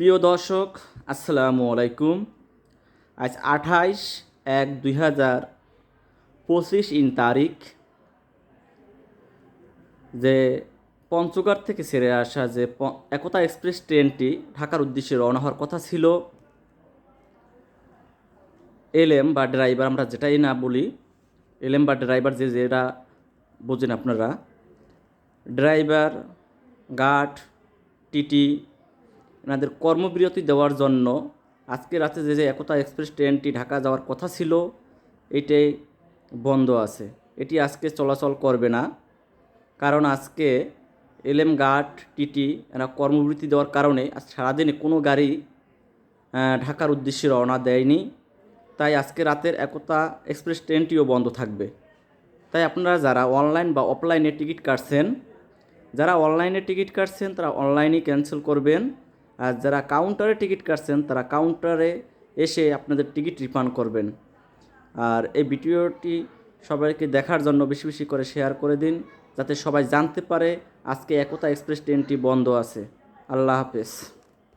প্রিয় দর্শক, আসসালামু আলাইকুম। আজ 28/1/2025 তারিখ। যে পঞ্চগড় থেকে ছেড়ে আসা যে একতা এক্সপ্রেস ট্রেনটি ঢাকার উদ্দেশ্যে রওনা হওয়ার কথা ছিল, এলএম বা ড্রাইভার আমরা যেটাই না বলি, এলএম বা ড্রাইভার যেটা বোঝেন আপনারা, ড্রাইভার, গার্ড, টিটি এনাদের কর্মবিরতি দেওয়ার জন্য আজকে রাতে যে একতা এক্সপ্রেস ট্রেনটি ঢাকা যাওয়ার কথা ছিল, এটাই বন্ধ আছে। এটি আজকে চলাচল করবে না, কারণ আজকে এলএম, গার্ড, টিটি এরা কর্মবিরতি দেওয়ার কারণে আজ সারাদিনে কোনো গাড়ি ঢাকার উদ্দেশ্যে রওনা দেয়নি। তাই আজকে রাতের একতা এক্সপ্রেস ট্রেনটিও বন্ধ থাকবে। তাই আপনারা যারা অনলাইন বা অফলাইনে টিকিট কাটছেন, তারা অনলাইনে ক্যান্সেল করবেন, আর যারা কাউন্টারে টিকিট কাটছেন তারা কাউন্টারে এসে আপনাদের টিকিট রিফান্ড করবেন। আর এই ভিডিওটি সবাইকে দেখার জন্য বেশি বেশি করে শেয়ার করে দিন, যাতে সবাই জানতে পারে আজকে একতা এক্সপ্রেস ট্রেনটি বন্ধ আছে। আল্লাহ হাফেজ।